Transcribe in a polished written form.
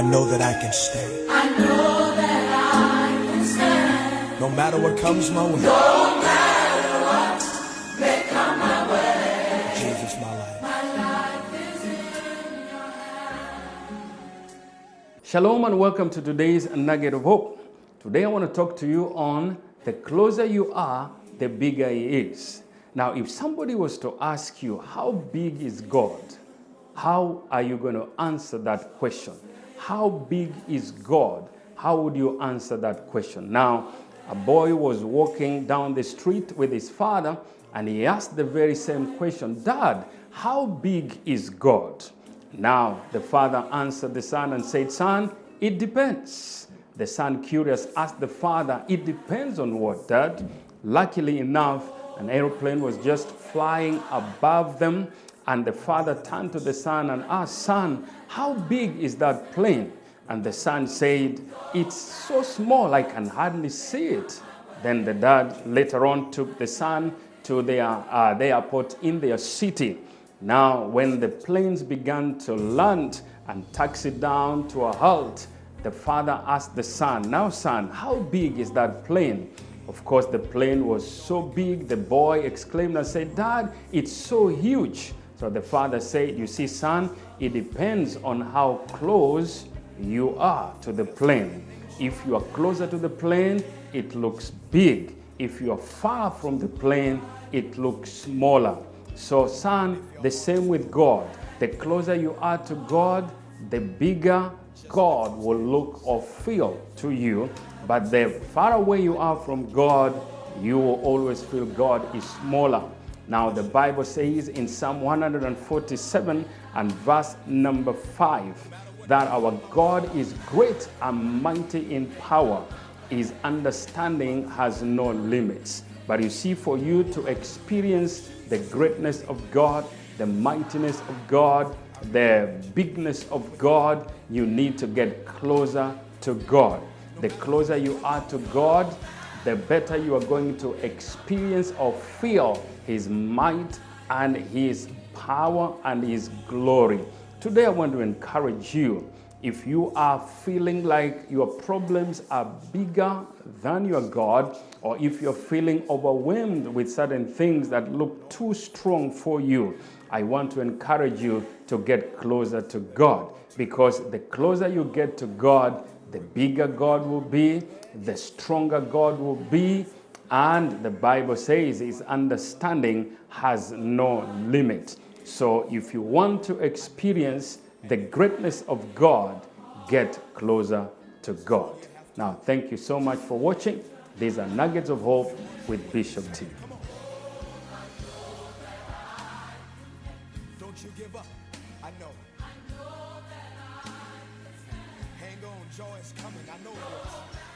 know that I can stand. I know that I can stand. No matter what comes my way. No matter what may come my way. Jesus, my life. My life is in your hands. Shalom and welcome to today's Nugget of Hope. Today I want to talk to you on the closer you are, the bigger He is. Now, if somebody was to ask you, how big is God? How are you going to answer that question? How big is God? How would you answer that question? Now, a boy was walking down the street with his father, and he asked the very same question, Dad, how big is God? Now, the father answered the son and said, Son, it depends. The son, curious, asked the father, It depends on what, Dad? Luckily enough, an aeroplane was just flying above them, and the father turned to the son and asked, Son, how big is that plane? And the son said, It's so small, I can hardly see it. Then the dad later on took the son to the airport in their city. Now, when the planes began to land and taxi down to a halt, the father asked the son, Now, son, how big is that plane? Of course, the plane was so big, the boy exclaimed and said, Dad, it's so huge. So the father said, You see, son, it depends on how close you are to the plane. If you are closer to the plane, it looks big. If you are far from the plane, it looks smaller. So, son, the same with God. The closer you are to God, the bigger God will look or feel to you. But the far away you are from God, you will always feel God is smaller. Now, the Bible says in Psalm 147 and verse number 5 that our God is great and mighty in power. His understanding has no limits. But you see, for you to experience the greatness of God, the mightiness of God, the bigness of God, you need to get closer to God. The closer you are to God, the better you are going to experience or feel His might and His power and His glory. Today I want to encourage you, if you are feeling like your problems are bigger than your God, or if you're feeling overwhelmed with certain things that look too strong for you, I want to encourage you to get closer to God, because the closer you get to God, the bigger God will be, the stronger God will be, and the Bible says His understanding has no limit. So if you want to experience the greatness of God, get closer to God. Now, thank you so much for watching. These are Nuggets of Hope with Bishop T. Don't you give up. I know. Hang on, joy is coming. I know it is.